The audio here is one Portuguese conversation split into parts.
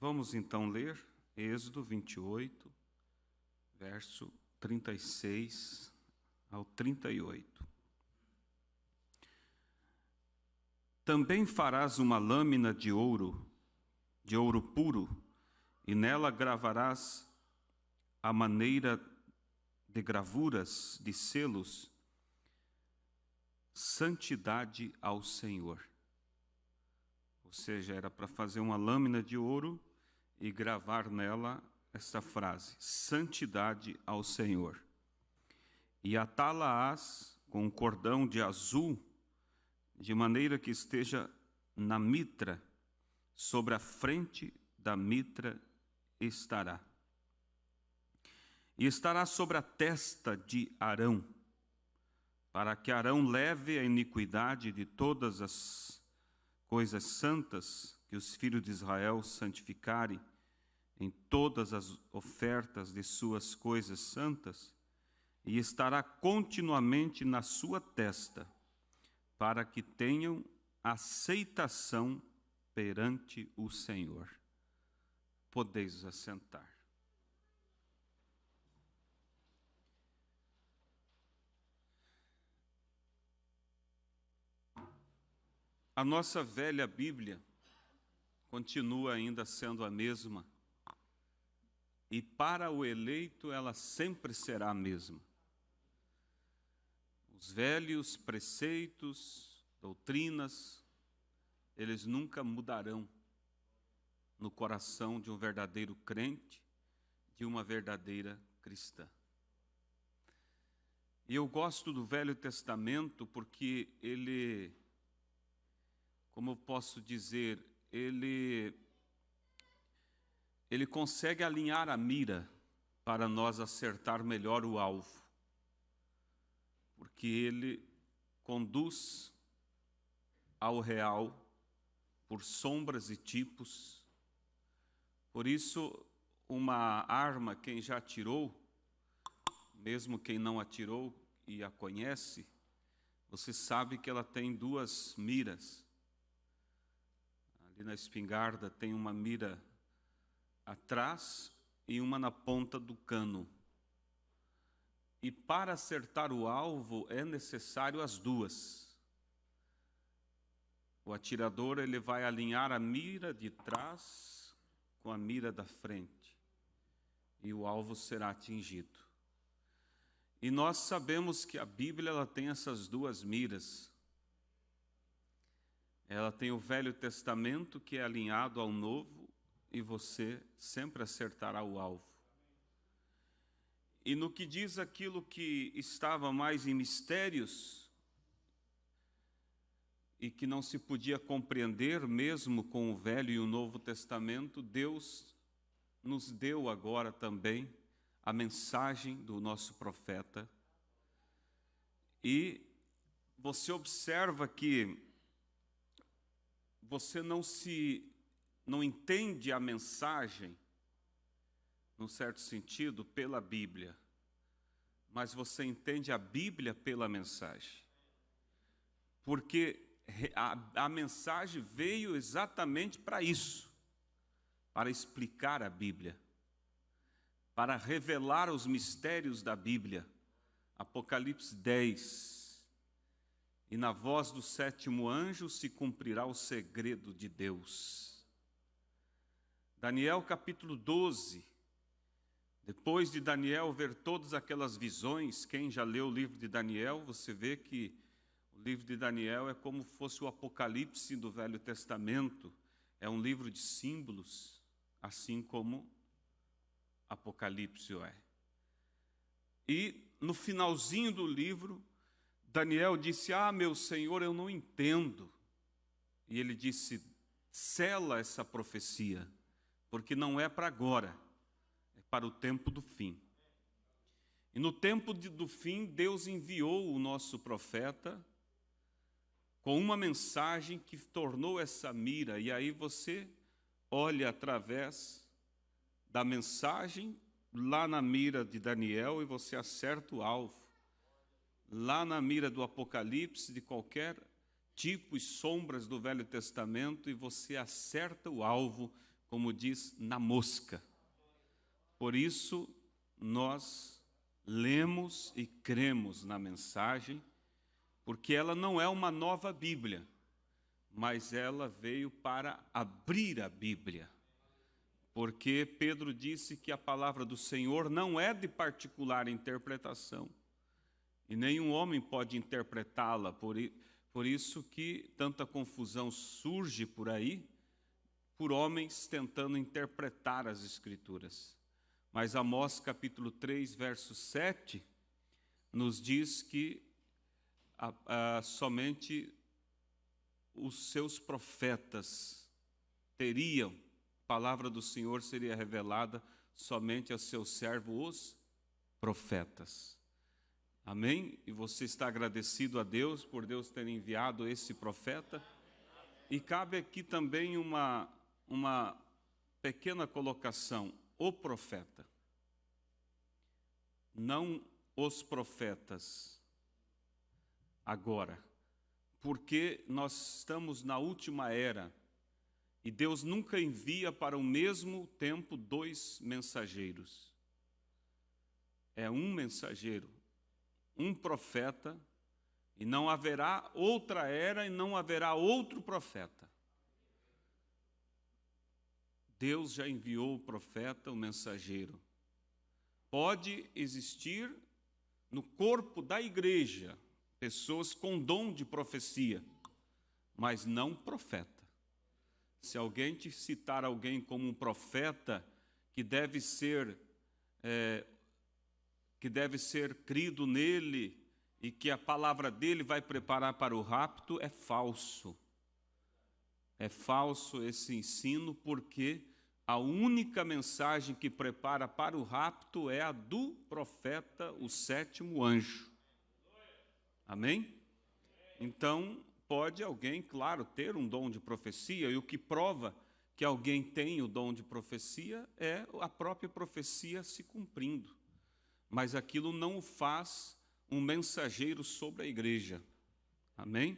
Vamos então ler Êxodo 28, verso 36 ao 38. Também farás uma lâmina de ouro puro, e nela gravarás a maneira de gravuras de selos, santidade ao Senhor. Ou seja, era para fazer uma lâmina de ouro e gravar nela esta frase: santidade ao Senhor. E atá-la-ás com um cordão de azul, de maneira que esteja na mitra, sobre a frente da mitra estará. E estará sobre a testa de Arão, para que Arão leve a iniquidade de todas as coisas santas que os filhos de Israel santificarem em todas as ofertas de suas coisas santas, e estará continuamente na sua testa, para que tenham aceitação perante o Senhor. Podeis assentar. A nossa velha Bíblia continua ainda sendo a mesma, e para o eleito ela sempre será a mesma. Os velhos preceitos, doutrinas, eles nunca mudarão no coração de um verdadeiro crente, de uma verdadeira cristã. E eu gosto do Velho Testamento porque ele, como eu posso dizer, ele consegue alinhar a mira para nós acertar melhor o alvo, porque ele conduz ao real por sombras e tipos. Por isso, uma arma, quem já atirou, mesmo quem não atirou e a conhece, você sabe que ela tem duas miras. Ali na espingarda tem uma mira atrás e uma na ponta do cano. E para acertar o alvo é necessário as duas. O atirador ele vai alinhar a mira de trás com a mira da frente, e o alvo será atingido. E nós sabemos que a Bíblia ela tem essas duas miras. Ela tem o Velho Testamento, que é alinhado ao Novo, e você sempre acertará o alvo. E no que diz aquilo que estava mais em mistérios, e que não se podia compreender mesmo com o Velho e o Novo Testamento, Deus nos deu agora também a mensagem do nosso profeta. E você observa que você não entende a mensagem, num certo sentido, pela Bíblia, mas você entende a Bíblia pela mensagem. Porque a mensagem veio exatamente para isso, para explicar a Bíblia, para revelar os mistérios da Bíblia. Apocalipse 10. E na voz do sétimo anjo se cumprirá o segredo de Deus. Daniel capítulo 12. Depois de Daniel ver todas aquelas visões, quem já leu o livro de Daniel, você vê que o livro de Daniel é como fosse o Apocalipse do Velho Testamento. É um livro de símbolos, assim como Apocalipse é. E no finalzinho do livro, Daniel disse: meu Senhor, eu não entendo. E ele disse: sela essa profecia, porque não é para agora, é para o tempo do fim. E no tempo do fim, Deus enviou o nosso profeta com uma mensagem que tornou essa mira. E aí você olha através da mensagem lá na mira de Daniel e você acerta o alvo. Lá na mira do Apocalipse, de qualquer tipo e sombras do Velho Testamento, e você acerta o alvo, como diz, na mosca. Por isso, nós lemos e cremos na mensagem, porque ela não é uma nova Bíblia, mas ela veio para abrir a Bíblia. Porque Pedro disse que a palavra do Senhor não é de particular interpretação, e nenhum homem pode interpretá-la. Por isso que tanta confusão surge por aí, por homens tentando interpretar as Escrituras. Mas Amós capítulo 3, verso 7, nos diz que somente os seus profetas teriam, a palavra do Senhor seria revelada somente aos seus servos, os profetas. Amém? E você está agradecido a Deus por Deus ter enviado esse profeta? E cabe aqui também uma pequena colocação: o profeta, não os profetas agora, porque nós estamos na última era e Deus nunca envia para o mesmo tempo dois mensageiros. É um mensageiro, um profeta, e não haverá outra era e não haverá outro profeta. Deus já enviou o profeta, o mensageiro. Pode existir no corpo da igreja pessoas com dom de profecia, mas não profeta. Se alguém te citar alguém como um profeta que deve ser crido nele e que a palavra dele vai preparar para o rapto, é falso. É falso esse ensino, porque a única mensagem que prepara para o rapto é a do profeta, o sétimo anjo. Amém? Então, pode alguém, claro, ter um dom de profecia, e o que prova que alguém tem o dom de profecia é a própria profecia se cumprindo. Mas aquilo não o faz um mensageiro sobre a igreja. Amém?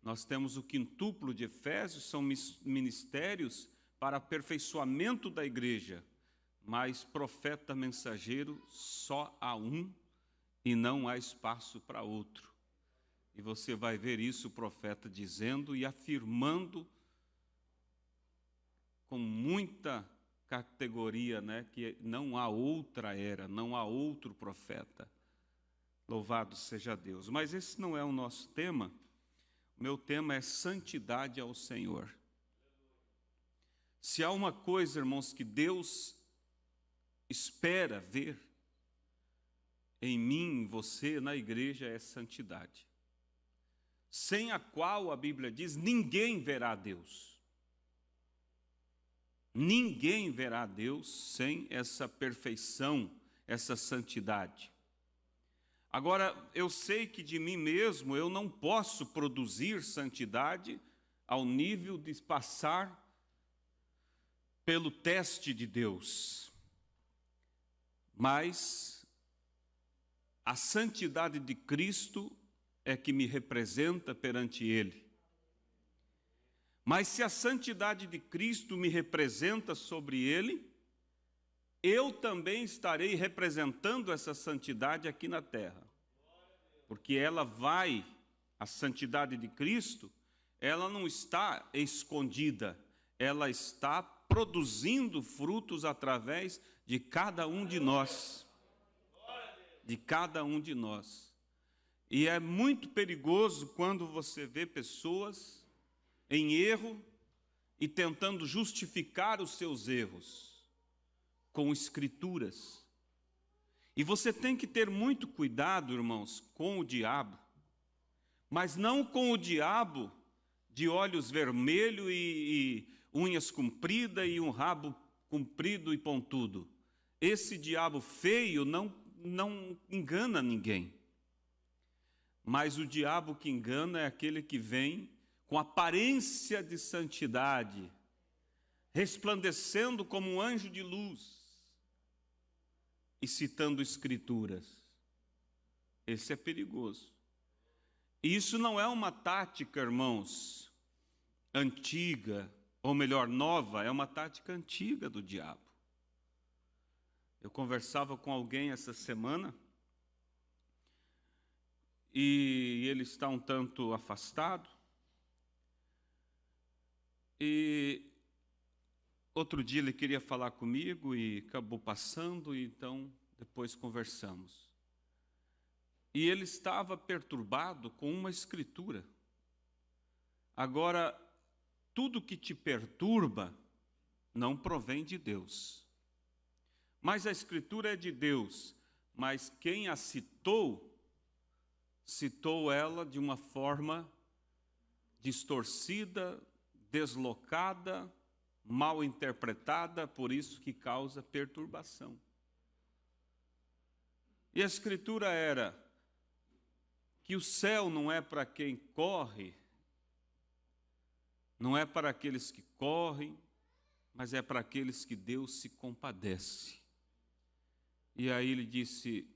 Nós temos o quintuplo de Efésios, são ministérios para aperfeiçoamento da igreja, mas profeta mensageiro só há um e não há espaço para outro. E você vai ver isso o profeta dizendo e afirmando com muita categoria, que não há outra era, não há outro profeta. Louvado seja Deus. Mas esse não é o nosso tema. O meu tema é santidade ao Senhor. Se há uma coisa, irmãos, que Deus espera ver em mim, em você, na igreja, é santidade. Sem a qual, a Bíblia diz, ninguém verá Deus. Ninguém verá Deus sem essa perfeição, essa santidade. Agora, eu sei que de mim mesmo eu não posso produzir santidade ao nível de passar pelo teste de Deus. Mas a santidade de Cristo é que me representa perante Ele. Mas se a santidade de Cristo me representa sobre Ele, eu também estarei representando essa santidade aqui na terra. Porque a santidade de Cristo, ela não está escondida, ela está produzindo frutos através de cada um de nós. De cada um de nós. E é muito perigoso quando você vê pessoas em erro e tentando justificar os seus erros com escrituras. E você tem que ter muito cuidado, irmãos, com o diabo, mas não com o diabo de olhos vermelhos e unhas compridas e um rabo comprido e pontudo. Esse diabo feio não engana ninguém. Mas o diabo que engana é aquele que vem com aparência de santidade, resplandecendo como um anjo de luz e citando escrituras. Esse é perigoso. E isso não é uma tática, irmãos, antiga, ou melhor, nova, é uma tática antiga do diabo. Eu conversava com alguém essa semana e ele está um tanto afastado. E outro dia ele queria falar comigo e acabou passando, e então depois conversamos. E ele estava perturbado com uma escritura. Agora, tudo que te perturba não provém de Deus. Mas a escritura é de Deus, mas quem a citou ela de uma forma distorcida, deslocada, mal interpretada, por isso que causa perturbação. E a escritura era que o céu não é para quem corre, não é para aqueles que correm, mas é para aqueles que Deus se compadece. E aí ele disse,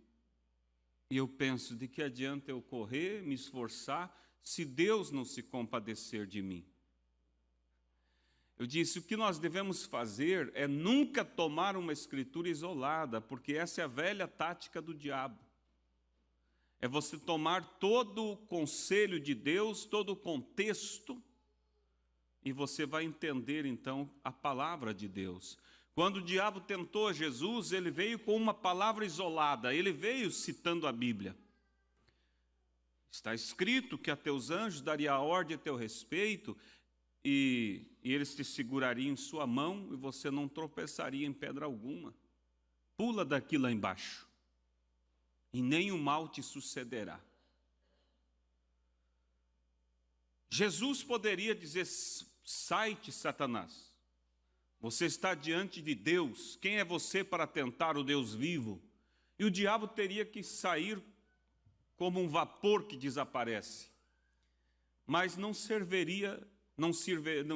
e eu penso, de que adianta eu correr, me esforçar, se Deus não se compadecer de mim? Eu disse, o que nós devemos fazer é nunca tomar uma escritura isolada, porque essa é a velha tática do diabo. É você tomar todo o conselho de Deus, todo o contexto, e você vai entender então a palavra de Deus. Quando o diabo tentou Jesus, ele veio com uma palavra isolada, ele veio citando a Bíblia. Está escrito que a teus anjos daria a ordem a teu respeito, e eles te segurariam em sua mão, e você não tropeçaria em pedra alguma. Pula daqui lá embaixo, e nenhum mal te sucederá. Jesus poderia dizer, sai-te, Satanás. Você está diante de Deus. Quem é você para tentar o Deus vivo? E o diabo teria que sair como um vapor que desaparece. Mas não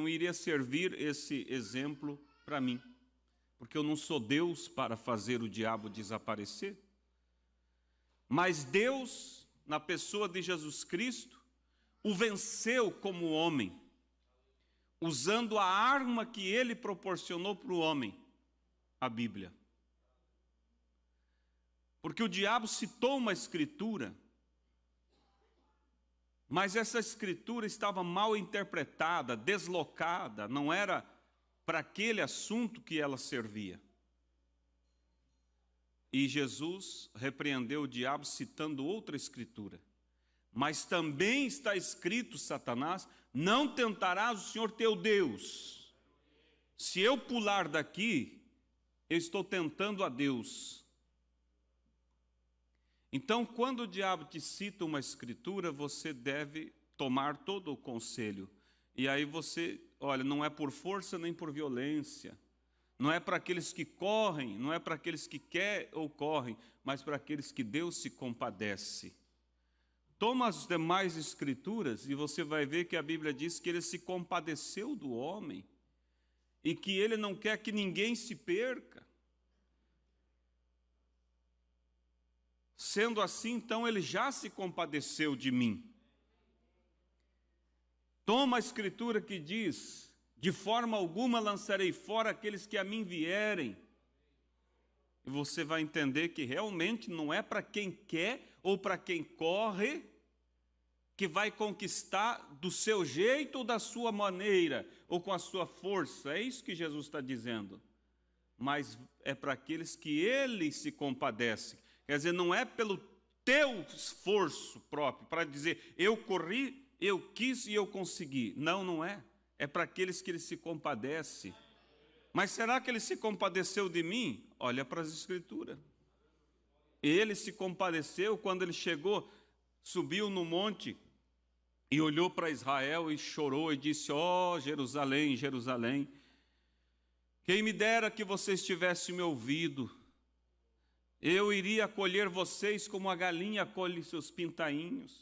iria servir esse exemplo para mim. Porque eu não sou Deus para fazer o diabo desaparecer. Mas Deus, na pessoa de Jesus Cristo, o venceu como homem, usando a arma que ele proporcionou para o homem, a Bíblia. Porque o diabo citou uma escritura, mas essa escritura estava mal interpretada, deslocada, não era para aquele assunto que ela servia. E Jesus repreendeu o diabo citando outra escritura. Mas também está escrito, Satanás, não tentarás o Senhor teu Deus. Se eu pular daqui, eu estou tentando a Deus. Então, quando o diabo te cita uma escritura, você deve tomar todo o conselho. E aí você, olha, não é por força nem por violência. Não é para aqueles que correm, não é para aqueles que querem ou correm, mas para aqueles que Deus se compadece. Toma as demais escrituras e você vai ver que a Bíblia diz que ele se compadeceu do homem e que ele não quer que ninguém se perca. Sendo assim, então, ele já se compadeceu de mim. Toma a escritura que diz, de forma alguma lançarei fora aqueles que a mim vierem. E você vai entender que realmente não é para quem quer ou para quem corre que vai conquistar do seu jeito ou da sua maneira, ou com a sua força. É isso que Jesus está dizendo. Mas é para aqueles que ele se compadece. Quer dizer, não é pelo teu esforço próprio, para dizer, eu corri, eu quis e eu consegui. Não, não é. É para aqueles que ele se compadece. Mas será que ele se compadeceu de mim? Olha para as Escrituras. Ele se compadeceu quando ele chegou, subiu no monte e olhou para Israel e chorou e disse, ó Jerusalém, Jerusalém, quem me dera que vocês tivessem me ouvido. Eu iria acolher vocês como a galinha acolhe seus pintainhos.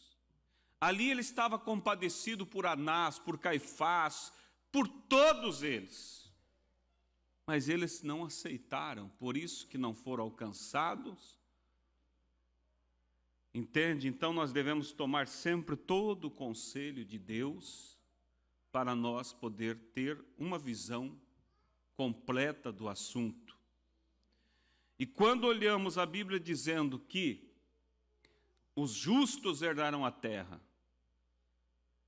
Ali ele estava compadecido por Anás, por Caifás, por todos eles. Mas eles não aceitaram, por isso que não foram alcançados. Entende? Então nós devemos tomar sempre todo o conselho de Deus, para nós poder ter uma visão completa do assunto. E quando olhamos a Bíblia dizendo que os justos herdarão a terra,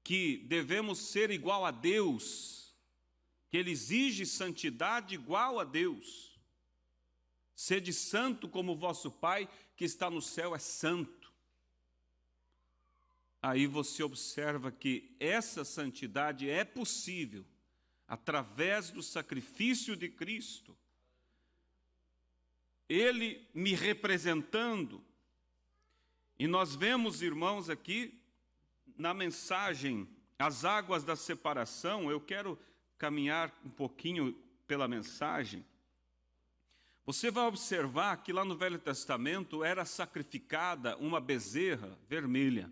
que devemos ser igual a Deus, que Ele exige santidade igual a Deus, sede santo como vosso Pai que está no céu é santo. Aí você observa que essa santidade é possível através do sacrifício de Cristo. Ele me representando. E nós vemos, irmãos, aqui na mensagem, as águas da separação. Eu quero caminhar um pouquinho pela mensagem. Você vai observar que lá no Velho Testamento era sacrificada uma bezerra vermelha.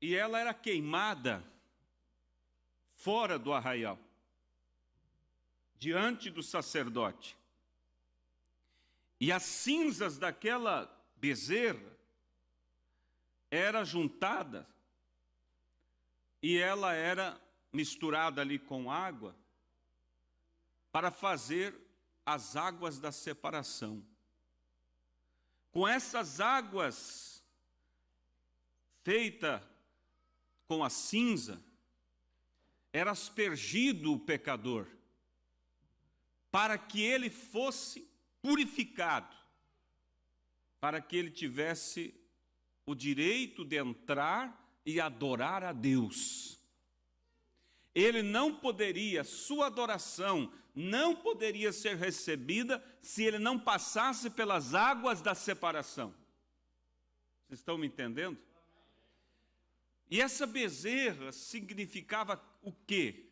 E ela era queimada fora do arraial, diante do sacerdote. E as cinzas daquela bezerra eram juntadas e ela era misturada ali com água para fazer as águas da separação. Com essas águas feitas com a cinza, era aspergido o pecador, para que ele fosse purificado, para que ele tivesse o direito de entrar e adorar a Deus. Ele não poderia, sua adoração não poderia ser recebida se ele não passasse pelas águas da separação. Vocês estão me entendendo? E essa bezerra significava o quê?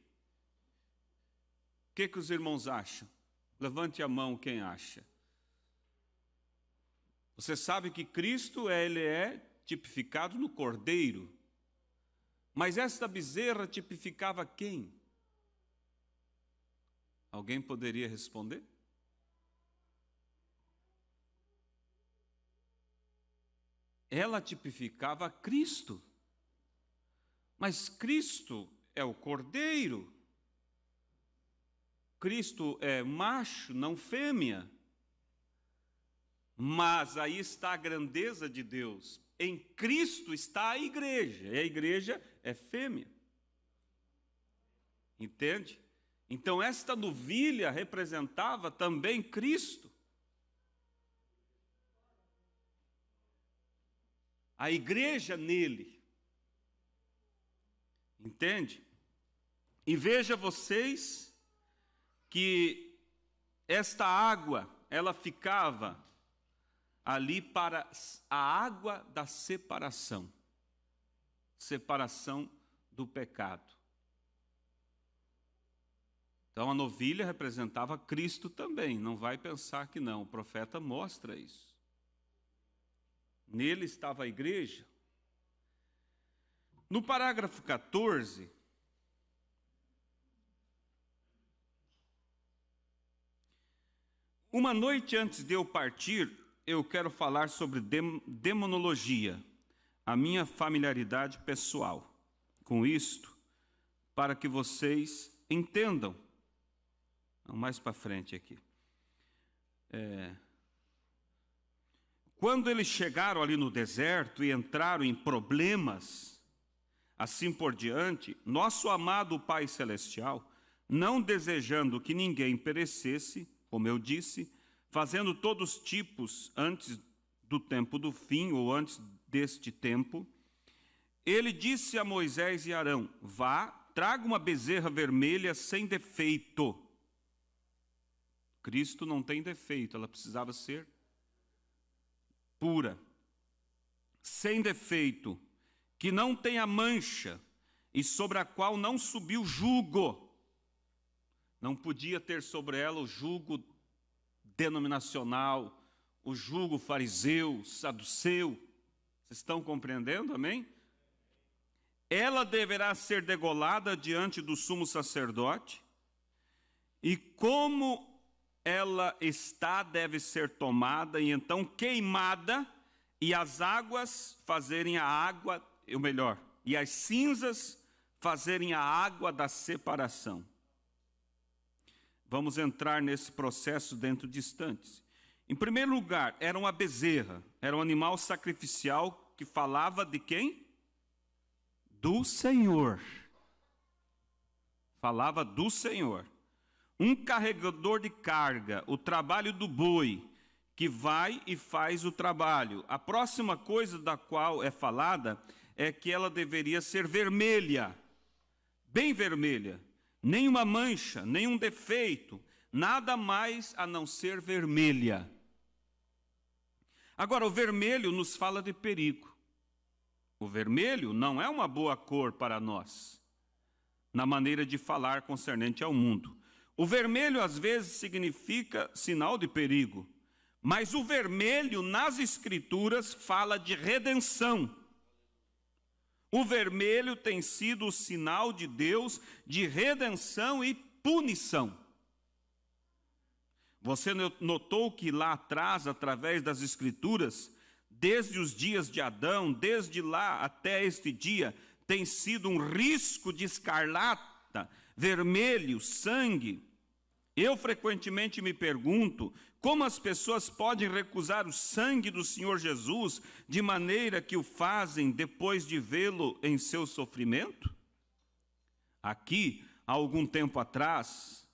O que os irmãos acham? Levante a mão quem acha. Você sabe que Cristo ele é tipificado no cordeiro. Mas esta bezerra tipificava quem? Alguém poderia responder? Ela tipificava Cristo. Mas Cristo é o cordeiro. Cristo é macho, não fêmea. Mas aí está a grandeza de Deus. Em Cristo está a igreja, e a igreja é fêmea. Entende? Então esta novilha representava também Cristo. A igreja nele. Entende? E veja vocês que esta água, ela ficava ali para a água da separação. Separação do pecado. Então a novilha representava Cristo também, não vai pensar que não, o profeta mostra isso. Nele estava a igreja. No parágrafo 14, uma noite antes de eu partir, eu quero falar sobre demonologia, a minha familiaridade pessoal com isto, para que vocês entendam. Mais para frente aqui. Quando eles chegaram ali no deserto e entraram em problemas, assim por diante, nosso amado Pai Celestial, não desejando que ninguém perecesse, como eu disse, fazendo todos os tipos antes do tempo do fim ou antes deste tempo, ele disse a Moisés e Arão: vá, traga uma bezerra vermelha sem defeito. Cristo não tem defeito, ela precisava ser pura, sem defeito, que não tenha mancha e sobre a qual não subiu jugo. Não podia ter sobre ela o jugo denominacional, o jugo fariseu, saduceu. Vocês estão compreendendo, amém? Ela deverá ser degolada diante do sumo sacerdote, e como ela está, deve ser tomada e então queimada, e as águas fazerem a água, ou melhor, e as cinzas fazerem a água da separação. Vamos entrar nesse processo dentro de instantes. Em primeiro lugar, era uma bezerra, era um animal sacrificial que falava de quem? Do Senhor. Falava do Senhor. Um carregador de carga, o trabalho do boi, que vai e faz o trabalho. A próxima coisa da qual é falada é que ela deveria ser vermelha, bem vermelha. Nenhuma mancha, nenhum defeito, nada mais a não ser vermelha. Agora, o vermelho nos fala de perigo. O vermelho não é uma boa cor para nós, na maneira de falar concernente ao mundo. O vermelho, às vezes, significa sinal de perigo, mas o vermelho, nas Escrituras, fala de redenção. O vermelho tem sido o sinal de Deus de redenção e punição. Você notou que lá atrás, através das Escrituras, desde os dias de Adão, desde lá até este dia, tem sido um risco de escarlata, vermelho, sangue. Eu frequentemente me pergunto como as pessoas podem recusar o sangue do Senhor Jesus de maneira que o fazem depois de vê-lo em seu sofrimento? Aqui, há algum tempo atrás,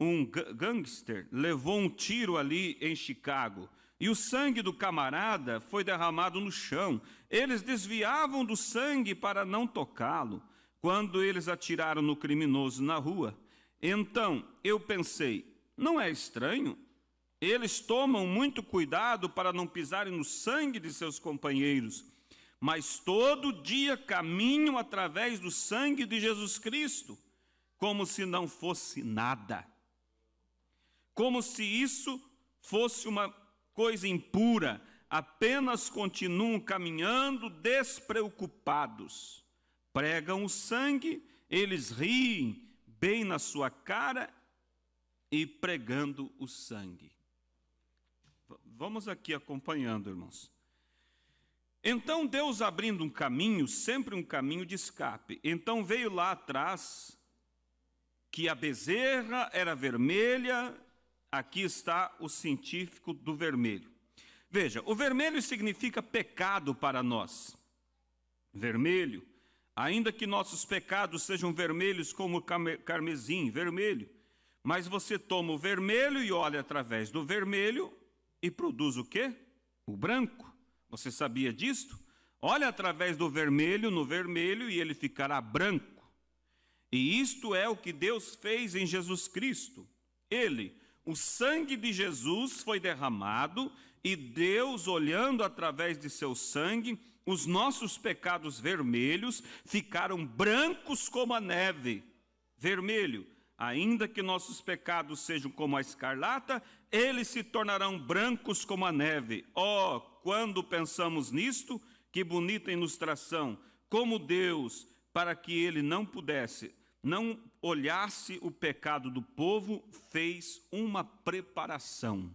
um gangster levou um tiro ali em Chicago e o sangue do camarada foi derramado no chão. Eles desviavam do sangue para não tocá-lo quando eles atiraram no criminoso na rua. Então, eu pensei, não é estranho? Eles tomam muito cuidado para não pisarem no sangue de seus companheiros, mas todo dia caminham através do sangue de Jesus Cristo, como se não fosse nada. Como se isso fosse uma coisa impura, apenas continuam caminhando despreocupados. Pregam o sangue, eles riem bem na sua cara e pregando o sangue. Vamos aqui acompanhando, irmãos. Então Deus abrindo um caminho, sempre um caminho de escape. Então veio lá atrás que a bezerra era vermelha. Aqui está o científico do vermelho. Veja, o vermelho significa pecado para nós. Vermelho, ainda que nossos pecados sejam vermelhos como carmesim, vermelho. Mas você toma o vermelho e olha através do vermelho e produz o quê? O branco. Você sabia disto? Olha através do vermelho no vermelho e ele ficará branco. E isto é o que Deus fez em Jesus Cristo. O sangue de Jesus foi derramado e Deus, olhando através de seu sangue, os nossos pecados vermelhos ficaram brancos como a neve. Vermelho, ainda que nossos pecados sejam como a escarlata, eles se tornarão brancos como a neve. Oh, quando pensamos nisto, que bonita ilustração, como Deus, para que ele não olhasse o pecado do povo, fez uma preparação.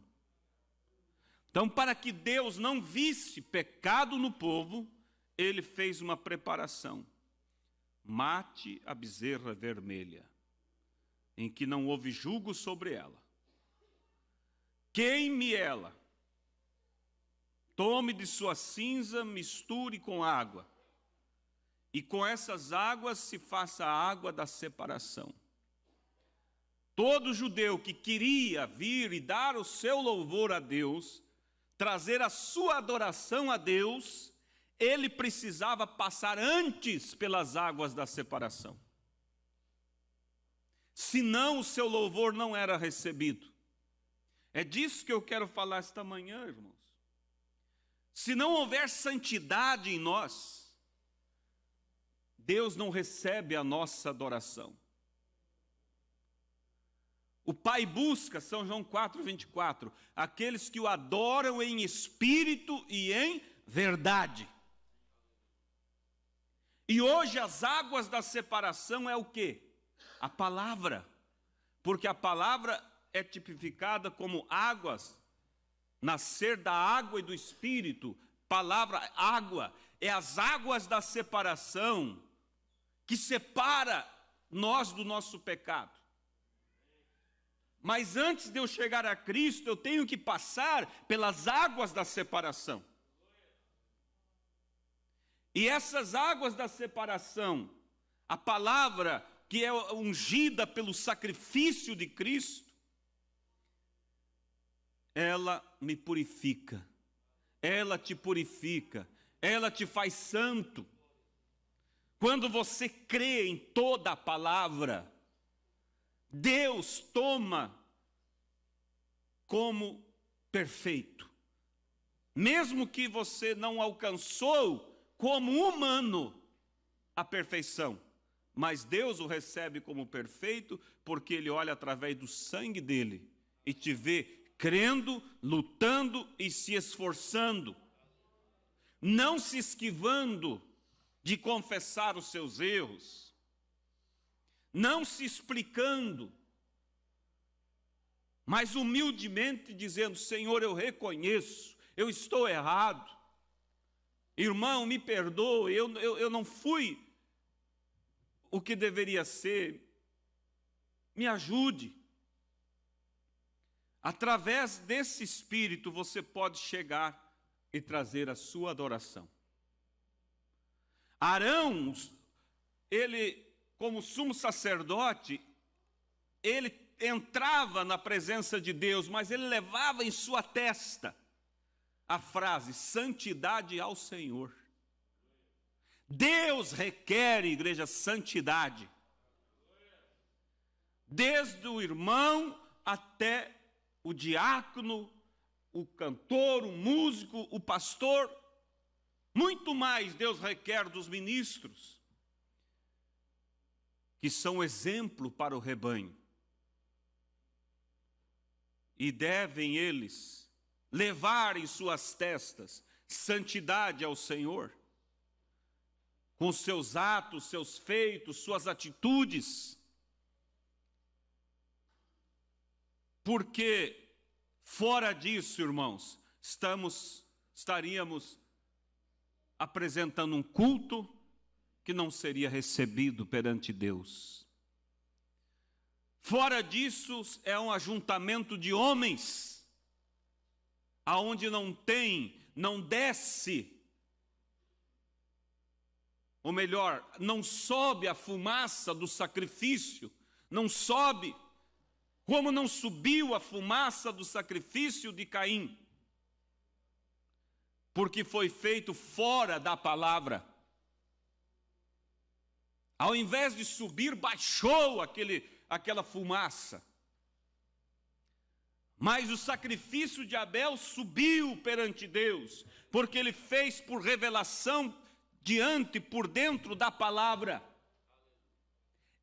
Então, para que Deus não visse pecado no povo, ele fez uma preparação. Mate a bezerra vermelha, em que não houve julgo sobre ela. Queime ela. Tome de sua cinza, misture com água. E com essas águas se faça a água da separação. Todo judeu que queria vir e dar o seu louvor a Deus, trazer a sua adoração a Deus, ele precisava passar antes pelas águas da separação. Senão o seu louvor não era recebido. É disso que eu quero falar esta manhã, irmãos. Se não houver santidade em nós, Deus não recebe a nossa adoração. O Pai busca, São João 4:24, aqueles que o adoram em espírito e em verdade. E hoje as águas da separação é o quê? A palavra. Porque a palavra é tipificada como águas, nascer da água e do espírito. Palavra, água. é as águas da separação que separa nós do nosso pecado. Mas antes de eu chegar a Cristo, eu tenho que passar pelas águas da separação. E essas águas da separação, a palavra que é ungida pelo sacrifício de Cristo, ela me purifica, ela te purifica, ela te faz santo. Quando você crê em toda a palavra, Deus toma como perfeito. Mesmo que você não alcançou como humano a perfeição, mas Deus o recebe como perfeito, porque Ele olha através do sangue dele e te vê crendo, lutando e se esforçando, não se esquivando de confessar os seus erros, não se explicando, mas humildemente dizendo: Senhor, eu reconheço, eu estou errado, irmão, me perdoe, eu não fui o que deveria ser, me ajude. Através desse espírito você pode chegar e trazer a sua adoração. Arão, ele, como sumo sacerdote, ele entrava na presença de Deus, mas ele levava em sua testa a frase: santidade ao Senhor. Deus requer, igreja, santidade. Desde o irmão até o diácono, o cantor, o músico, o pastor, muito mais Deus requer dos ministros, que são exemplo para o rebanho. E devem eles levar em suas testas santidade ao Senhor, com seus atos, seus feitos, suas atitudes. Porque fora disso, irmãos, estaríamos apresentando um culto que não seria recebido perante Deus. Fora disso, é um ajuntamento de homens, aonde não desce, ou melhor, não sobe a fumaça do sacrifício, não sobe, como não subiu a fumaça do sacrifício de Caim, porque foi feito fora da palavra. Ao invés de subir, baixou aquela fumaça. Mas o sacrifício de Abel subiu perante Deus, porque ele fez por revelação por dentro da palavra.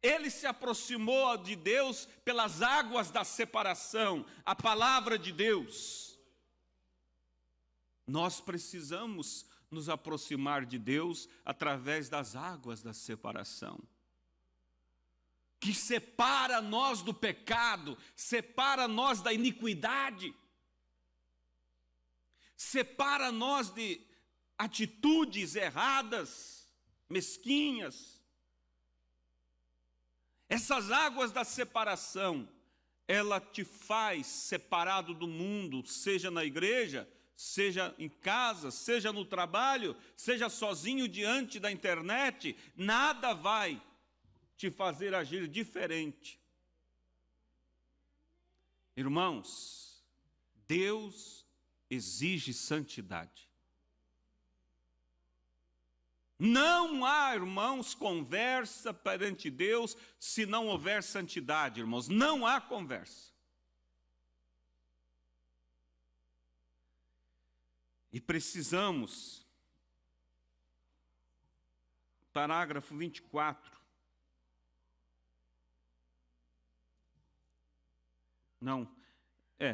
Ele se aproximou de Deus pelas águas da separação, a palavra de Deus. Nós precisamos nos aproximar de Deus através das águas da separação, que separa nós do pecado, separa nós da iniquidade, separa nós de atitudes erradas, mesquinhas. Essas águas da separação, ela te faz separado do mundo, seja na igreja, seja em casa, seja no trabalho, seja sozinho diante da internet, nada vai te fazer agir diferente. Irmãos, Deus exige santidade. Não há, irmãos, conversa perante Deus se não houver santidade, irmãos. Não há conversa. E precisamos, parágrafo 24.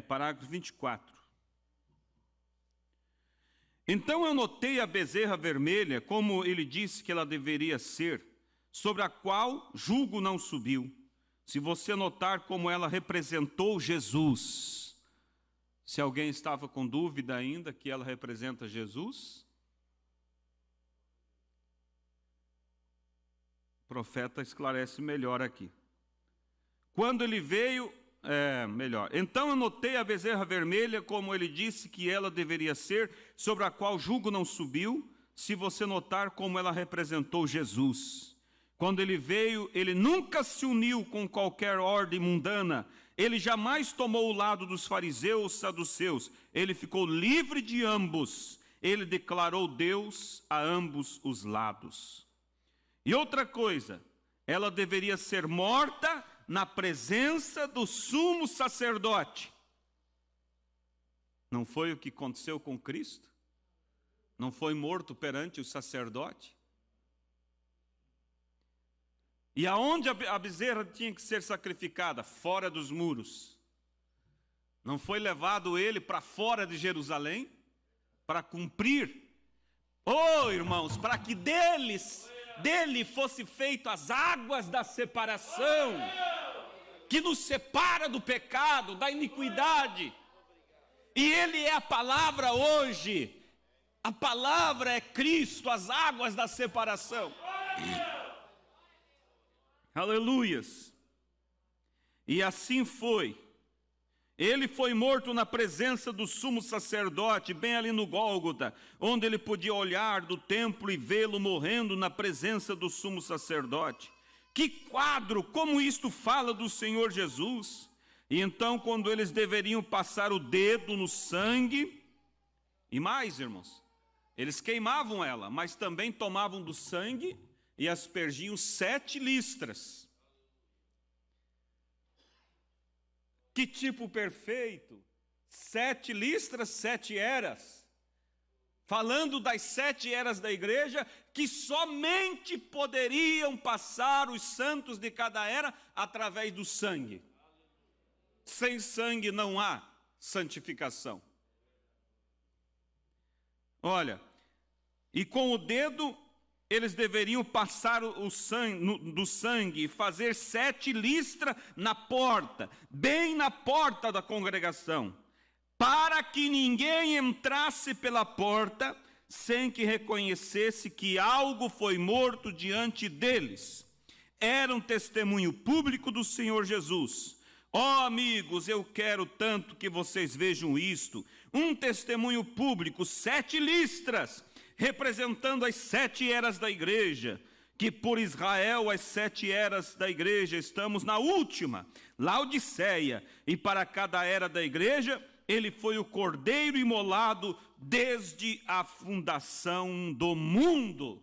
Parágrafo 24. Então eu notei a bezerra vermelha, como ele disse que ela deveria ser, sobre a qual jugo não subiu. Se você notar como ela representou Jesus. Se alguém estava com dúvida ainda que ela representa Jesus, profeta esclarece melhor aqui. Quando ele veio, melhor. Então eu notei a bezerra vermelha, como ele disse que ela deveria ser, sobre a qual jugo não subiu, se você notar como ela representou Jesus. Quando ele veio, ele nunca se uniu com qualquer ordem mundana, ele jamais tomou o lado dos fariseus, saduceus, ele ficou livre de ambos, ele declarou Deus a ambos os lados. E outra coisa, ela deveria ser morta na presença do sumo sacerdote. Não foi o que aconteceu com Cristo? Não foi morto perante o sacerdote? E aonde a bezerra tinha que ser sacrificada? Fora dos muros. Não foi levado ele para fora de Jerusalém? Para cumprir? Oh, irmãos, para que dele fosse feito as águas da separação, que nos separa do pecado, da iniquidade. E ele é a palavra hoje. A palavra é Cristo, as águas da separação. Aleluias. E assim foi. Ele foi morto na presença do sumo sacerdote, bem ali no Gólgota, onde ele podia olhar do templo e vê-lo morrendo na presença do sumo sacerdote. Que quadro, como isto fala do Senhor Jesus. E então, quando eles deveriam passar o dedo no sangue, e mais, irmãos, eles queimavam ela, mas também tomavam do sangue e aspergiam 7 listras. Que tipo perfeito! 7 listras, 7 eras. Falando das 7 eras da igreja, que somente poderiam passar os santos de cada era através do sangue. Sem sangue não há santificação. Olha, e com o dedo eles deveriam passar o sangue, do sangue e fazer 7 listras na porta, bem na porta da congregação, para que ninguém entrasse pela porta sem que reconhecesse que algo foi morto diante deles. Era um testemunho público do Senhor Jesus. Ó amigos, eu quero tanto que vocês vejam isto. Um testemunho público, 7 listras, representando as 7 eras da igreja, que por Israel as 7 eras da igreja, estamos na última, Laodiceia, e para cada era da igreja, ele foi o cordeiro imolado desde a fundação do mundo.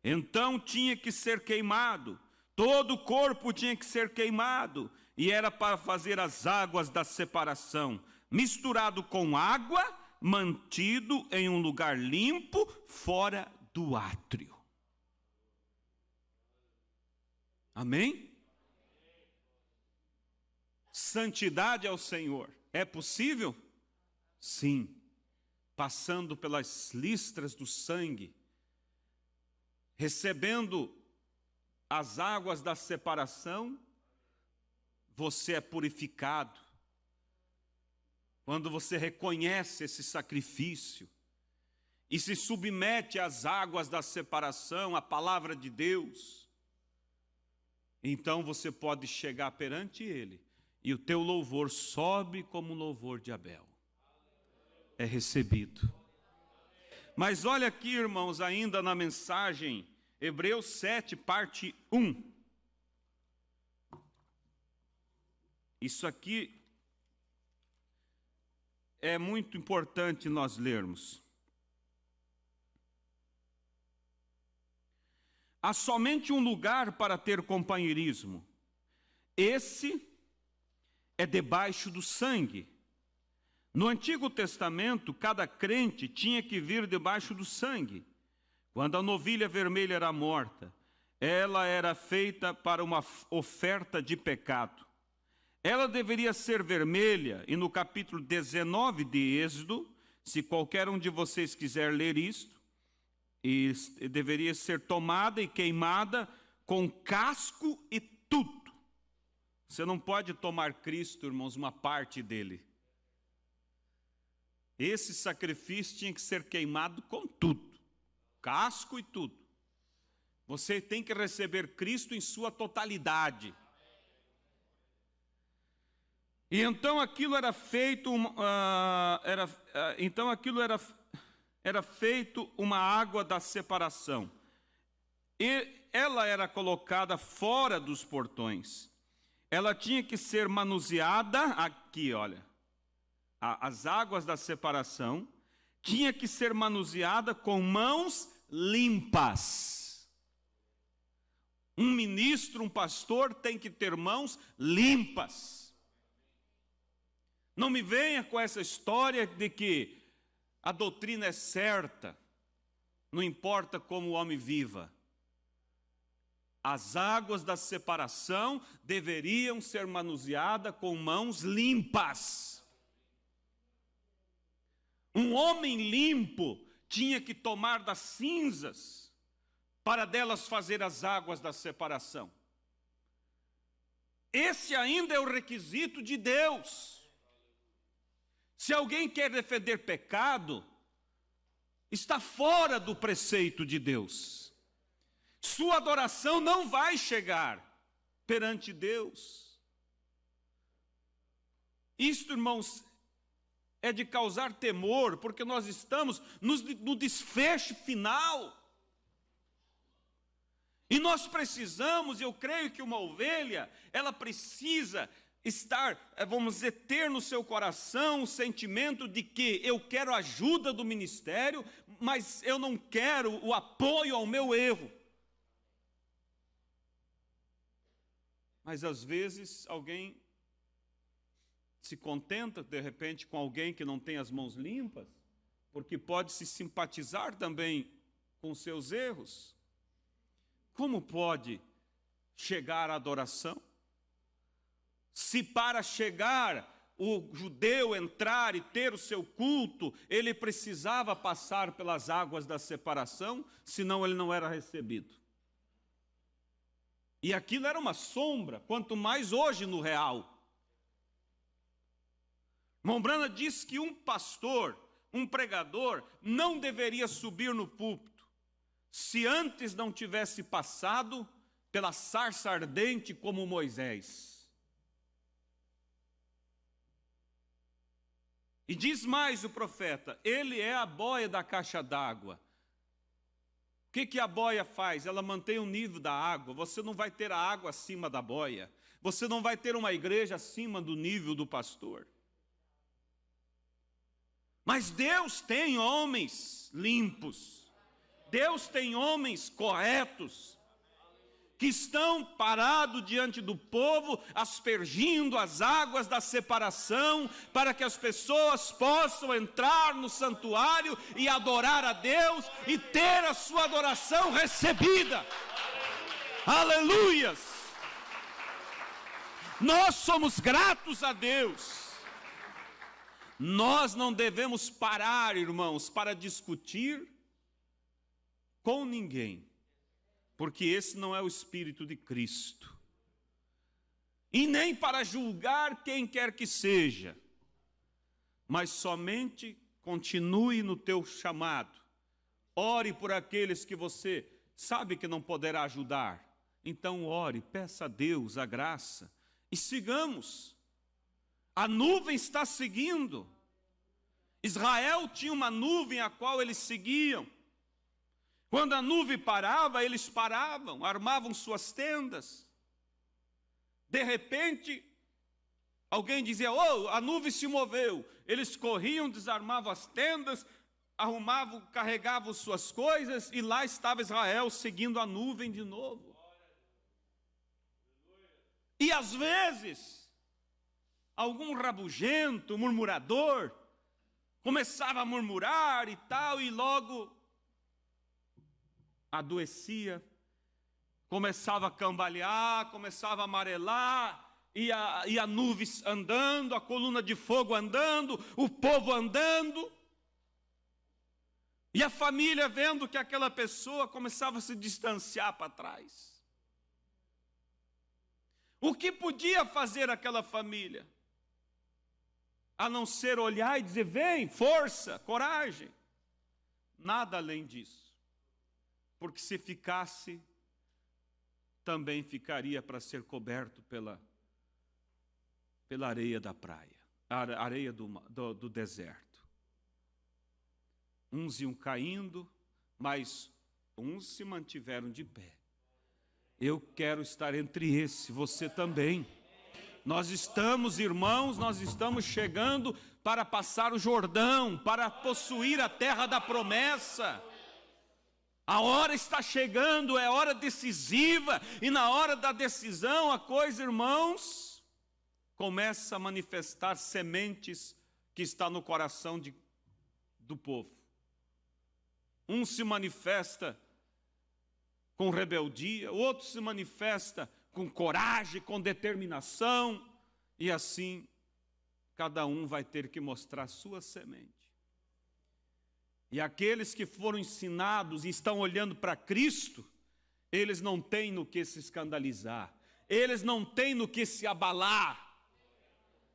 Então tinha que ser queimado, todo o corpo tinha que ser queimado, e era para fazer as águas da separação, misturado com água, mantido em um lugar limpo, fora do átrio. Amém? Santidade ao Senhor. É possível? Sim. Passando pelas listras do sangue, recebendo as águas da separação, você é purificado. Quando você reconhece esse sacrifício e se submete às águas da separação, à palavra de Deus, então você pode chegar perante Ele e o teu louvor sobe como o louvor de Abel. É recebido. Mas olha aqui, irmãos, ainda na mensagem, Hebreus 7, parte 1. Isso aqui é muito importante nós lermos. Há somente um lugar para ter companheirismo. Esse é debaixo do sangue. No Antigo Testamento, cada crente tinha que vir debaixo do sangue. Quando a novilha vermelha era morta, ela era feita para uma oferta de pecado. Ela deveria ser vermelha, e no capítulo 19 de Êxodo, se qualquer um de vocês quiser ler isto, deveria ser tomada e queimada com casco e tudo. Você não pode tomar Cristo, irmãos, uma parte dele. Esse sacrifício tinha que ser queimado com tudo, casco e tudo. Você tem que receber Cristo em sua totalidade. E então aquilo era feito, era feito uma água da separação. E ela era colocada fora dos portões. Ela tinha que ser manuseada aqui, olha. As águas da separação tinha que ser manuseada com mãos limpas. Um ministro, um pastor tem que ter mãos limpas. Não me venha com essa história de que a doutrina é certa, não importa como o homem viva. As águas da separação deveriam ser manuseadas com mãos limpas. Um homem limpo tinha que tomar das cinzas para delas fazer as águas da separação. Esse ainda é o requisito de Deus. Se alguém quer defender pecado, está fora do preceito de Deus. Sua adoração não vai chegar perante Deus. Isto, irmãos, é de causar temor, porque nós estamos no desfecho final. E nós precisamos, eu creio que uma ovelha, ela precisa estar, vamos dizer, ter no seu coração o sentimento de que eu quero a ajuda do ministério, mas eu não quero o apoio ao meu erro. Mas às vezes alguém se contenta, de repente, com alguém que não tem as mãos limpas, porque pode se simpatizar também com seus erros. Como pode chegar à adoração? Se para chegar o judeu entrar e ter o seu culto, ele precisava passar pelas águas da separação, senão ele não era recebido. E aquilo era uma sombra, quanto mais hoje no real. Mombrana diz que um pastor, um pregador, não deveria subir no púlpito se antes não tivesse passado pela sarça ardente como Moisés. E diz mais o profeta, ele é a boia da caixa d'água. O que a boia faz? Ela mantém o nível da água. Você não vai ter a água acima da boia. Você não vai ter uma igreja acima do nível do pastor. Mas Deus tem homens limpos. Deus tem homens corretos, que estão parados diante do povo, aspergindo as águas da separação, para que as pessoas possam entrar no santuário e adorar a Deus, e ter a sua adoração recebida. Aleluias! Nós somos gratos a Deus. Nós não devemos parar, irmãos, para discutir com ninguém, porque esse não é o Espírito de Cristo. E nem para julgar quem quer que seja, mas somente continue no teu chamado. Ore por aqueles que você sabe que não poderá ajudar. Então ore, peça a Deus a graça e sigamos. A nuvem está seguindo. Israel tinha uma nuvem a qual eles seguiam. Quando a nuvem parava, eles paravam, armavam suas tendas. De repente, alguém dizia, oh, a nuvem se moveu. Eles corriam, desarmavam as tendas, arrumavam, carregavam suas coisas, e lá estava Israel seguindo a nuvem de novo. E às vezes, algum rabugento, murmurador, começava a murmurar e tal, e logo adoecia, começava a cambalear, começava a amarelar, e a nuvem andando, a coluna de fogo andando, o povo andando, e a família vendo que aquela pessoa começava a se distanciar para trás. O que podia fazer aquela família? A não ser olhar e dizer, vem, força, coragem. Nada além disso. Porque se ficasse, também ficaria para ser coberto pela areia da praia, a areia do deserto. Uns iam caindo, mas uns se mantiveram de pé. Eu quero estar entre esses, você também. Nós estamos, irmãos, nós estamos chegando para passar o Jordão, para possuir a terra da promessa. A hora está chegando, é hora decisiva, e na hora da decisão a coisa, irmãos, começa a manifestar sementes que está no coração do povo. Um se manifesta com rebeldia, o outro se manifesta com coragem, com determinação, e assim cada um vai ter que mostrar sua semente. E aqueles que foram ensinados e estão olhando para Cristo, eles não têm no que se escandalizar, eles não têm no que se abalar.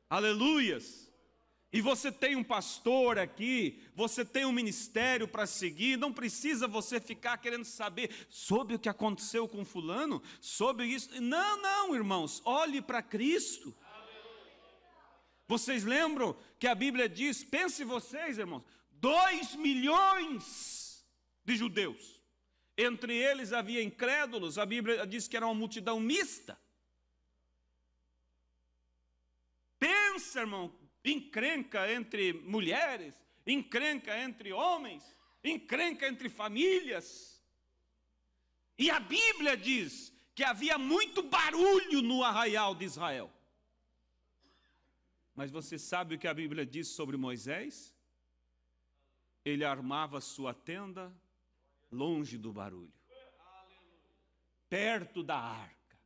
Aleluias! E você tem um pastor aqui, você tem um ministério para seguir, não precisa você ficar querendo saber sobre o que aconteceu com fulano, sobre isso. Não, irmãos, olhe para Cristo. Vocês lembram que a Bíblia diz, pense vocês, irmãos, 2 milhões de judeus. Entre eles havia incrédulos, a Bíblia diz que era uma multidão mista. Pensa, irmão, encrenca entre mulheres, encrenca entre homens, encrenca entre famílias. E a Bíblia diz que havia muito barulho no arraial de Israel. Mas você sabe o que a Bíblia diz sobre Moisés? Ele armava sua tenda longe do barulho, perto da arca,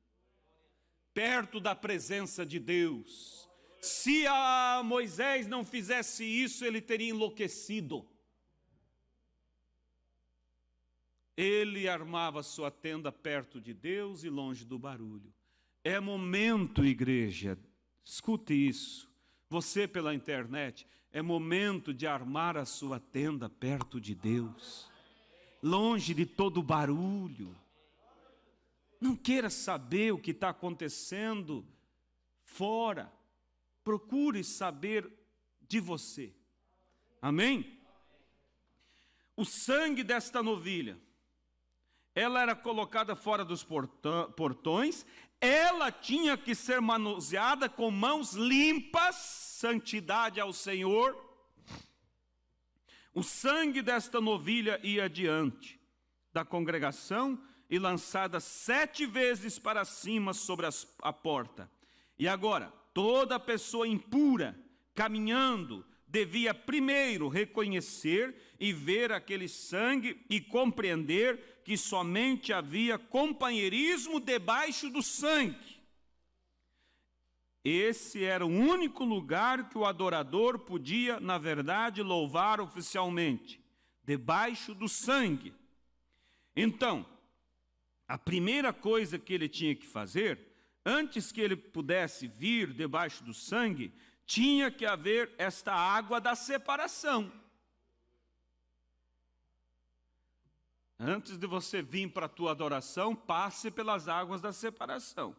perto da presença de Deus. Se a Moisés não fizesse isso, ele teria enlouquecido. Ele armava sua tenda perto de Deus e longe do barulho. É momento, igreja, escute isso. Você pela internet, é momento de armar a sua tenda perto de Deus, longe de todo barulho. Não queira saber o que está acontecendo fora. Procure saber de você. Amém? O sangue desta novilha, ela era colocada fora dos portões, ela tinha que ser manuseada com mãos limpas, santidade ao Senhor. O sangue desta novilha ia diante da congregação e lançada 7 vezes para cima sobre a porta. E agora, toda pessoa impura, caminhando, devia primeiro reconhecer e ver aquele sangue e compreender que somente havia companheirismo debaixo do sangue. Esse era o único lugar que o adorador podia, na verdade, louvar oficialmente, debaixo do sangue. Então, a primeira coisa que ele tinha que fazer, antes que ele pudesse vir debaixo do sangue, tinha que haver esta água da separação. Antes de você vir para a tua adoração, passe pelas águas da separação.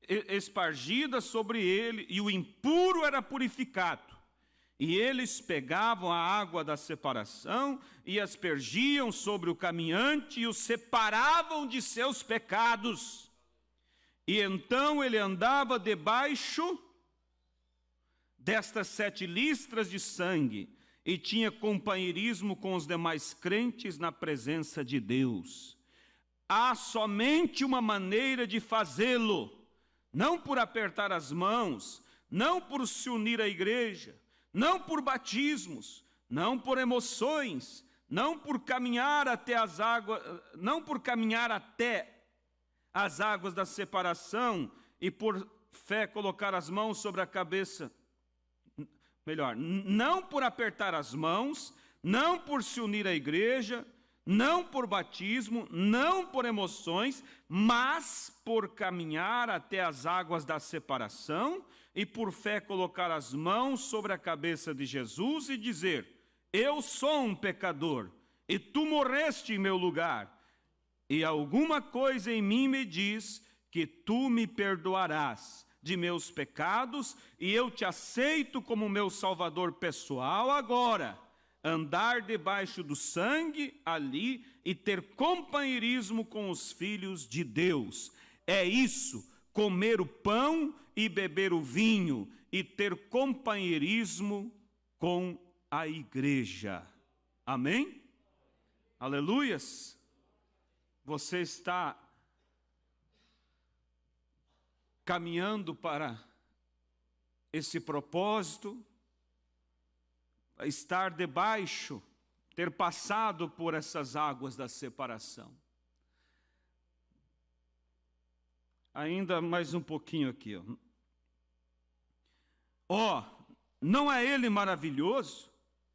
Espargida sobre ele, e o impuro era purificado. E eles pegavam a água da separação e aspergiam sobre o caminhante e o separavam de seus pecados. E então ele andava debaixo destas 7 listras de sangue e tinha companheirismo com os demais crentes na presença de Deus. Há somente uma maneira de fazê-lo, não por apertar as mãos, não por se unir à igreja, não por batismos, não por emoções, não por caminhar até as águas, não por caminhar até as águas da separação e por fé colocar as mãos sobre a cabeça. Melhor, não por apertar as mãos, não por se unir à igreja, não por batismo, não por emoções, mas por caminhar até as águas da separação e por fé colocar as mãos sobre a cabeça de Jesus e dizer: eu sou um pecador e tu morreste em meu lugar. e alguma coisa em mim me diz que tu me perdoarás de meus pecados e eu te aceito como meu Salvador pessoal agora. Andar debaixo do sangue ali e ter companheirismo com os filhos de Deus. É isso, comer o pão e beber o vinho e ter companheirismo com a igreja. Amém? Aleluias. Você está caminhando para esse propósito, estar debaixo, ter passado por essas águas da separação. Ainda mais um pouquinho aqui, ó. Não é ele maravilhoso?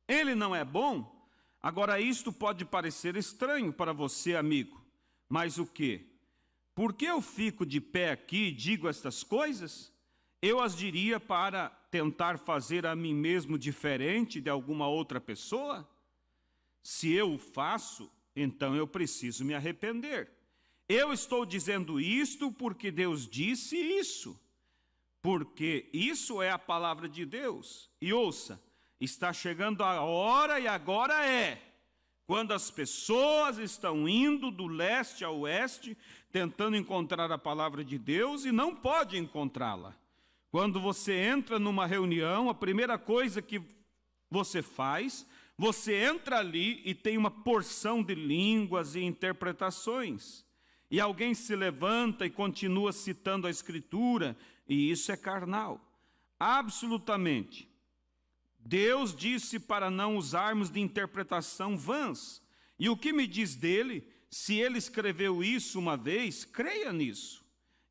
Ele não é bom? Agora isto pode parecer estranho para você, amigo, mas o quê? Por que eu fico de pé aqui e digo estas coisas? Eu as diria para tentar fazer a mim mesmo diferente de alguma outra pessoa? Se eu o faço, então eu preciso me arrepender. Eu estou dizendo isto porque Deus disse isso. Porque isso é a palavra de Deus. E ouça, está chegando a hora e agora é, quando as pessoas estão indo do leste ao oeste, tentando encontrar a palavra de Deus e não pode encontrá-la. Quando você entra numa reunião, a primeira coisa que você faz, você entra ali e tem uma porção de línguas e interpretações. E alguém se levanta e continua citando a Escritura, e isso é carnal. Absolutamente. Deus disse para não usarmos de interpretação vãs. E o que me diz dele? Se ele escreveu isso uma vez, creia nisso.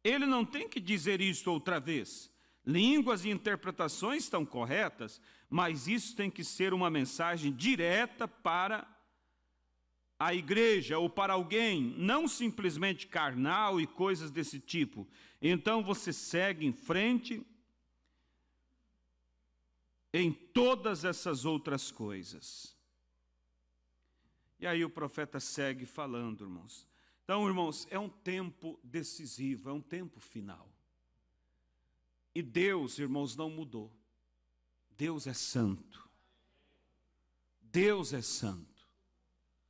Ele não tem que dizer isso outra vez. Línguas e interpretações estão corretas, mas isso tem que ser uma mensagem direta para a igreja ou para alguém, não simplesmente carnal e coisas desse tipo. Então você segue em frente em todas essas outras coisas. E aí o profeta segue falando, irmãos. Então, irmãos, é um tempo decisivo, é um tempo final. E Deus, irmãos, não mudou. Deus é santo. Deus é santo.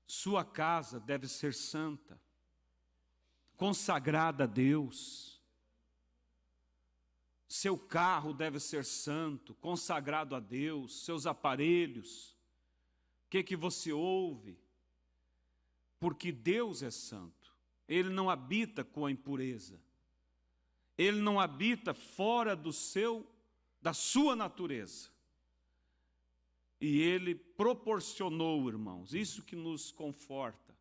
Sua casa deve ser santa, consagrada a Deus. Seu carro deve ser santo, consagrado a Deus. Seus aparelhos, o que você ouve? Porque Deus é santo. Ele não habita com a impureza. Ele não habita fora da sua natureza. E Ele proporcionou, irmãos, isso que nos conforta.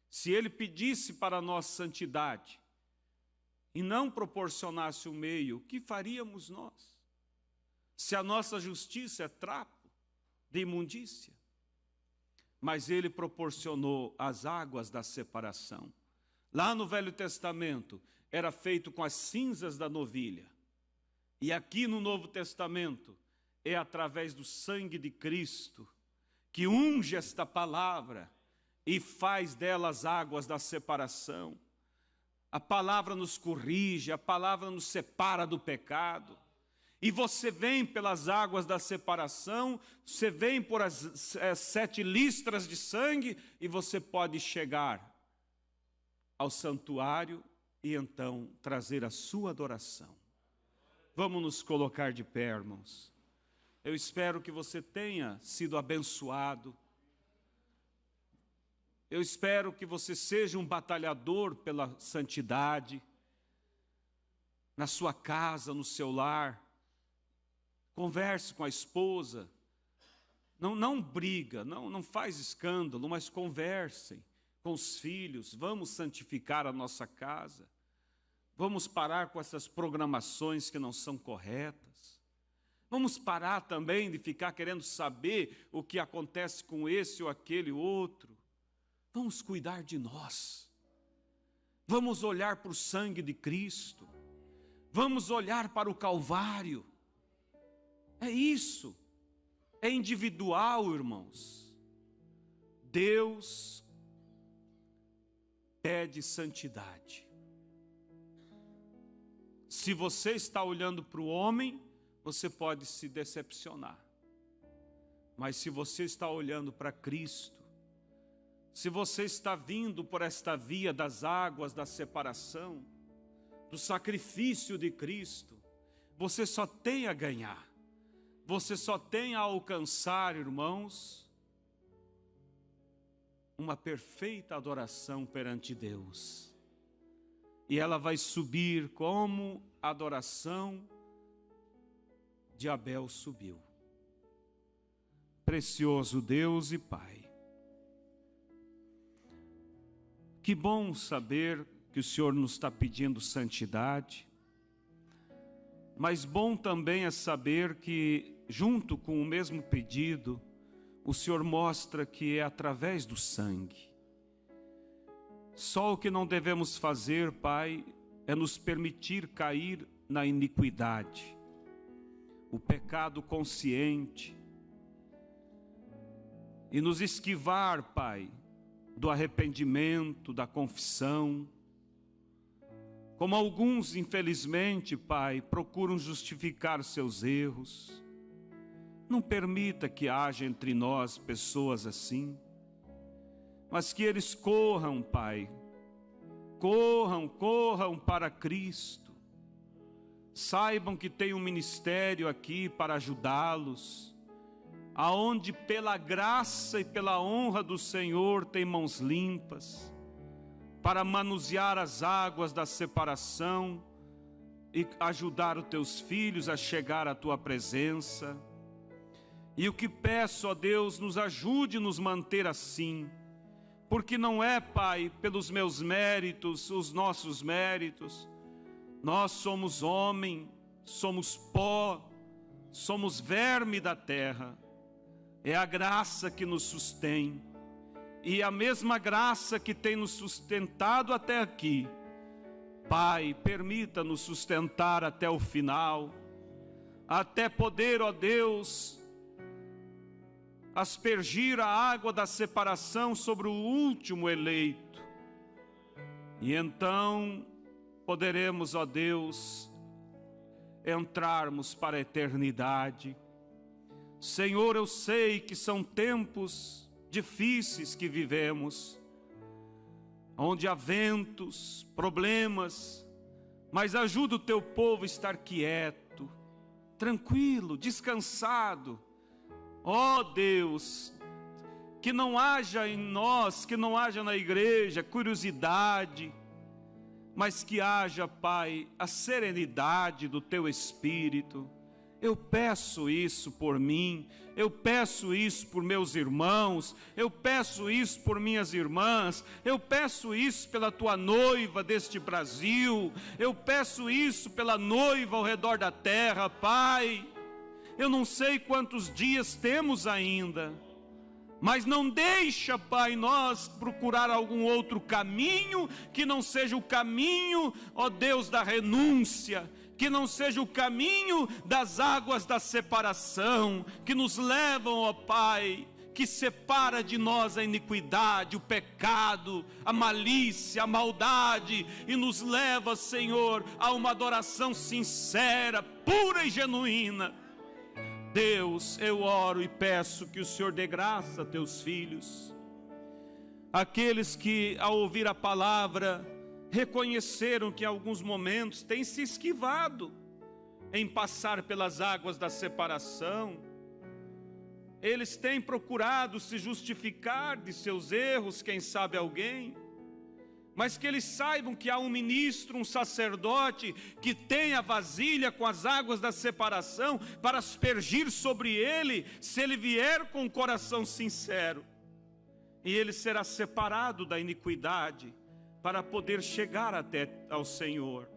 Se Ele pedisse para nós santidade e não proporcionasse o meio, o que faríamos nós? Se a nossa justiça é trapo de imundícia. Mas Ele proporcionou as águas da separação. Lá no Velho Testamento, era feito com as cinzas da novilha. E aqui no Novo Testamento, é através do sangue de Cristo que unge esta palavra e faz dela as águas da separação. A palavra nos corrige, a palavra nos separa do pecado. E você vem pelas águas da separação, você vem por as 7 listras de sangue e você pode chegar ao santuário e então trazer a sua adoração. Vamos nos colocar de pé, irmãos. Eu espero que você tenha sido abençoado. Eu espero que você seja um batalhador pela santidade, na sua casa, no seu lar. Converse com a esposa. Não briga, não faz escândalo, mas conversem com os filhos. Vamos santificar a nossa casa. Vamos parar com essas programações que não são corretas. Vamos parar também de ficar querendo saber o que acontece com esse ou aquele outro. Vamos cuidar de nós. Vamos olhar para o sangue de Cristo. Vamos olhar para o Calvário. É isso. É individual, irmãos. Deus pede pede santidade. Se você está olhando para o homem, você pode se decepcionar. Mas se você está olhando para Cristo, se você está vindo por esta via das águas da separação, do sacrifício de Cristo, você só tem a ganhar. Você só tem a alcançar, irmãos, uma perfeita adoração perante Deus. E ela vai subir como a adoração de Abel subiu. Precioso Deus e Pai, que bom saber que o Senhor nos está pedindo santidade, mas bom também é saber que, junto com o mesmo pedido, o Senhor mostra que é através do sangue. Só o que não devemos fazer, Pai, é nos permitir cair na iniquidade, o pecado consciente, e nos esquivar, Pai, do arrependimento, da confissão. Como alguns, infelizmente, Pai, procuram justificar seus erros. Não permita que haja entre nós pessoas assim, mas que eles corram, Pai, corram para Cristo. Saibam que tem um ministério aqui para ajudá-los, aonde pela graça e pela honra do Senhor tem mãos limpas, para manusear as águas da separação e ajudar os teus filhos a chegar à tua presença. E o que peço, ó Deus, nos ajude a nos manter assim, porque não é, Pai, pelos meus méritos, os nossos méritos. Nós somos homem, somos pó, somos verme da terra. É a graça que nos sustém. E a mesma graça que tem nos sustentado até aqui, Pai, permita-nos sustentar até o final, até poder, ó Deus, aspergir a água da separação sobre o último eleito. E então poderemos, ó Deus, entrarmos para a eternidade. Senhor, eu sei que são tempos difíceis que vivemos, onde há ventos, problemas, mas ajuda o teu povo a estar quieto, tranquilo, descansado. Ó Deus, que não haja em nós, que não haja na igreja curiosidade, mas que haja, Pai, a serenidade do teu Espírito. Eu peço isso por mim, eu peço isso por meus irmãos, eu peço isso por minhas irmãs, eu peço isso pela tua noiva deste Brasil, eu peço isso pela noiva ao redor da terra, Pai. Eu não sei quantos dias temos ainda, mas não deixa, Pai, nós procurar algum outro caminho que não seja o caminho, ó Deus, da renúncia, que não seja o caminho das águas da separação, que nos levam, ó Pai, que separa de nós a iniquidade, o pecado, a malícia, a maldade, e nos leva, Senhor, a uma adoração sincera, pura e genuína. Deus, eu oro e peço que o Senhor dê graça a teus filhos, aqueles que ao ouvir a palavra reconheceram que em alguns momentos têm se esquivado em passar pelas águas da separação. Eles têm procurado se justificar de seus erros, quem sabe alguém, mas que eles saibam que há um ministro, um sacerdote, que tem a vasilha com as águas da separação para aspergir sobre ele, se ele vier com o coração sincero, e ele será separado da iniquidade, para poder chegar até ao Senhor.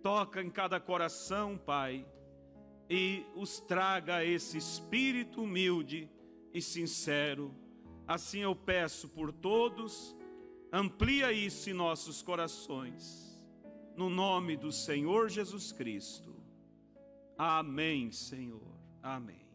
Toca em cada coração, Pai, e os traga a esse espírito humilde e sincero. Assim eu peço por todos, amplia isso em nossos corações, no nome do Senhor Jesus Cristo. Amém, Senhor. Amém.